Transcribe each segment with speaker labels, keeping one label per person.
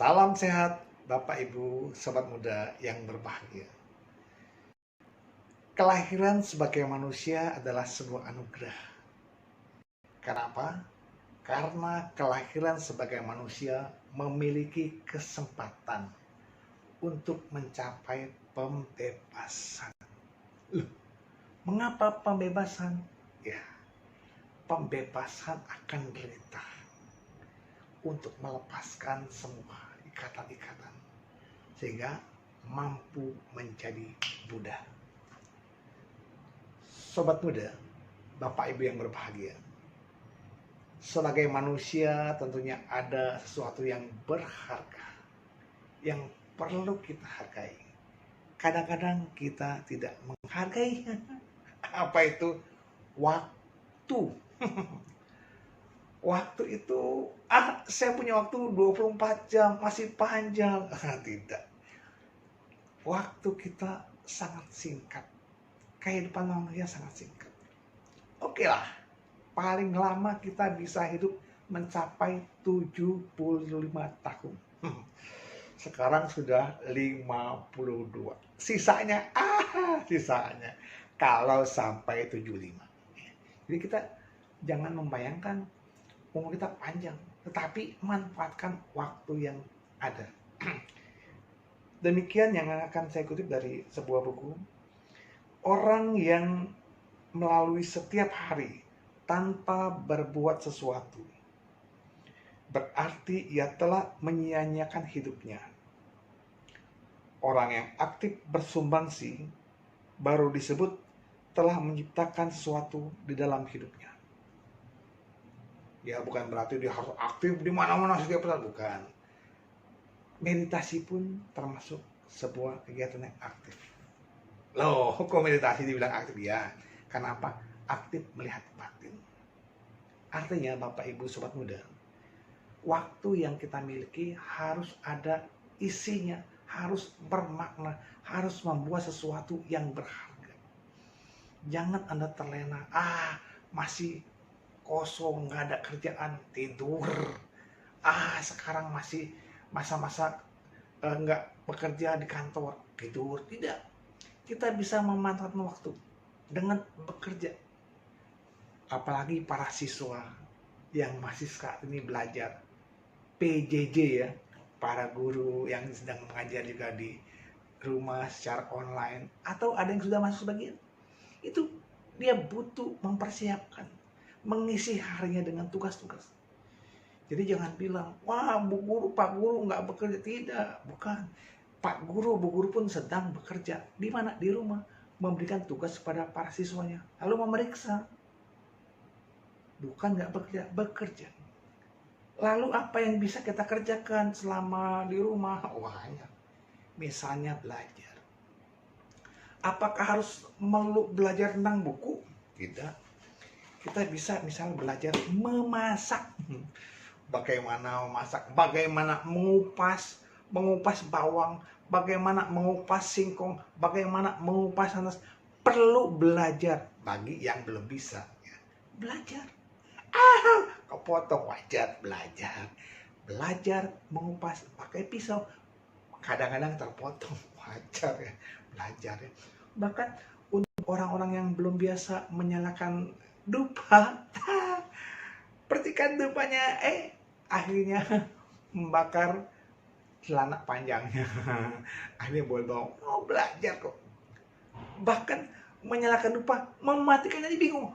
Speaker 1: Salam sehat Bapak Ibu Sobat Muda yang berbahagia. Kelahiran sebagai manusia adalah sebuah anugerah. Kenapa? Karena kelahiran sebagai manusia memiliki kesempatan untuk mencapai pembebasan. Mengapa pembebasan? Ya, pembebasan akan derita untuk melepaskan semua ikatan-ikatan sehingga mampu menjadi Buddha. Sobat muda, Bapak Ibu yang berbahagia, sebagai manusia tentunya ada sesuatu yang berharga yang perlu kita hargai. Kadang-kadang kita tidak menghargainya. Apa itu? Waktu. Waktu itu, saya punya waktu 24 jam, masih panjang. Tidak. Waktu kita sangat singkat. Kehidupan manusia sangat singkat. Oke lah, paling lama kita bisa hidup mencapai 75 tahun. Sekarang sudah 52. Sisanya, kalau sampai 75. Jadi kita jangan membayangkan umur kita panjang, tetapi manfaatkan waktu yang ada. Demikian yang akan saya kutip dari sebuah buku. Orang yang melalui setiap hari tanpa berbuat sesuatu, berarti ia telah menyia-nyiakan hidupnya. Orang yang aktif bersumbangsi baru disebut telah menciptakan sesuatu di dalam hidupnya. Ya, bukan berarti dia harus aktif di mana-mana setiap saat, bukan. Meditasi pun termasuk sebuah kegiatan yang aktif. Loh, kok meditasi dibilang aktif? Ya, karena apa? Aktif melihat batin. Artinya Bapak Ibu Sobat Muda, waktu yang kita miliki harus ada isinya, harus bermakna, harus membuat sesuatu yang berharga. Jangan Anda terlena, masih kosong, nggak ada kerjaan, tidur. Sekarang masih masa-masa nggak bekerja di kantor, tidur. Tidak. Kita bisa memanfaatkan waktu dengan bekerja. Apalagi para siswa yang masih saat ini belajar PJJ ya, para guru yang sedang mengajar juga di rumah secara online, atau ada yang sudah masuk sebagian. Itu dia butuh mempersiapkan, mengisi harinya dengan tugas-tugas. Jadi jangan bilang, wah Bu Guru, Pak Guru nggak bekerja. Tidak, bukan. Pak Guru, Bu Guru pun sedang bekerja. Di mana? Di rumah. Memberikan tugas kepada para siswanya. Lalu memeriksa. Bukan nggak bekerja, bekerja. Lalu apa yang bisa kita kerjakan selama di rumah? Banyak. Misalnya belajar. Apakah harus melulu belajar tentang buku? Tidak. Kita bisa misalnya belajar memasak. Bagaimana memasak, bagaimana mengupas bawang, bagaimana mengupas singkong, bagaimana mengupas nanas. Perlu belajar bagi yang belum bisa. Ya. Belajar. Kepotong, wajar, belajar. Belajar mengupas pakai pisau. Kadang-kadang terpotong, wajar ya. Belajar ya. Bahkan untuk orang-orang yang belum biasa menyalakan dupa, percikan dupanya akhirnya membakar celana panjangnya. Akhirnya bolong. Belajar kok. Bahkan menyalakan dupa, mematikan aja bingung.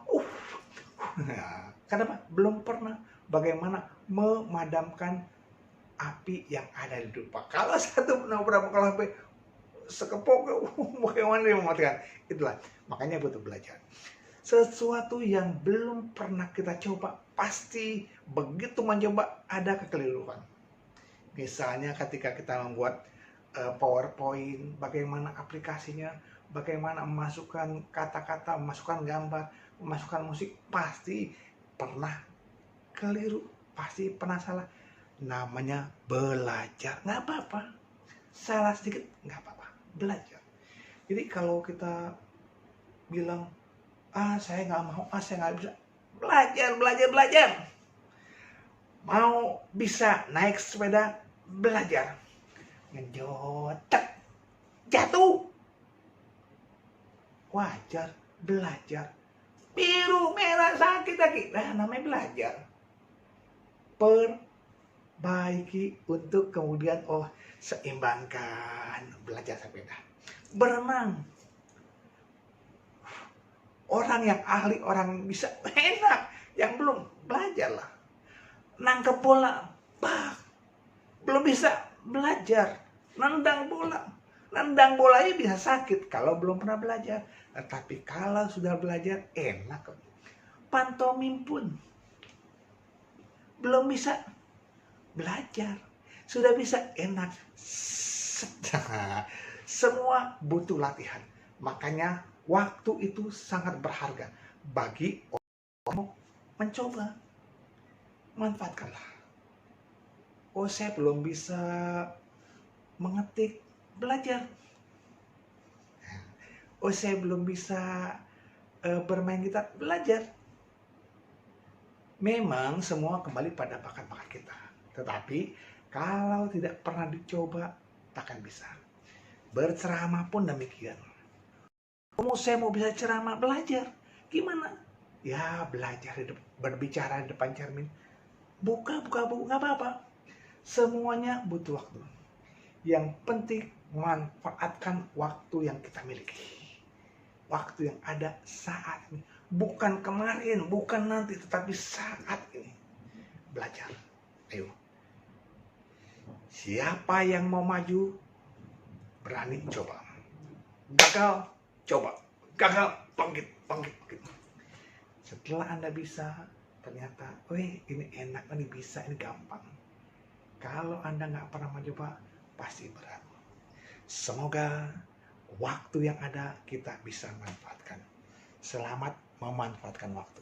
Speaker 1: Kenapa? Belum pernah bagaimana memadamkan api yang ada di dupa. Kalau satu berapa kalau sampai sekepok, bagaimana dia mematikan? Itulah, makanya butuh belajar. Sesuatu yang belum pernah kita coba, pasti begitu mencoba ada kekeliruan. Misalnya ketika kita membuat PowerPoint, bagaimana aplikasinya, bagaimana memasukkan kata-kata, memasukkan gambar, memasukkan musik, pasti pernah keliru, pasti pernah salah. Namanya belajar, nggak apa-apa. Salah sedikit, nggak apa-apa, belajar. Jadi kalau kita bilang, saya nggak mau, saya nggak bisa. Belajar. Mau bisa naik sepeda, belajar. Ngejotek, jatuh. Wajar, belajar. Biru, merah, sakit lagi. Nah, namanya belajar. Perbaiki untuk kemudian, seimbangkan belajar sepeda. Berenang. Orang yang ahli, orang bisa, enak. Yang belum, belajarlah. Nangkep bola, belum bisa, belajar. Nendang bola. Nendang bolanya bisa sakit kalau belum pernah belajar. Tapi kalau sudah belajar, enak. Pantomim pun belum bisa, belajar. Sudah bisa, enak. Semua butuh latihan. Makanya waktu itu sangat berharga bagi orang mencoba. Manfaatkanlah. Saya belum bisa mengetik, belajar. Saya belum bisa bermain gitar, belajar. Memang semua kembali pada bakat-bakat kita. Tetapi kalau tidak pernah dicoba, takkan bisa. Berceramah pun demikian. Saya mau bisa ceramah, belajar. Gimana? Ya belajar, berbicara di depan cermin. Buka buku, nggak apa-apa. Semuanya butuh waktu. Yang penting manfaatkan waktu yang kita miliki. Waktu yang ada saat ini. Bukan kemarin, bukan nanti, tetapi saat ini. Belajar. Ayo. Siapa yang mau maju, berani coba. Gagal, coba. Gagal, bangkit. Setelah Anda bisa, ternyata, ini enak, ini bisa, ini gampang. Kalau Anda nggak pernah mencoba, pasti berat. Semoga waktu yang ada kita bisa manfaatkan. Selamat memanfaatkan waktu.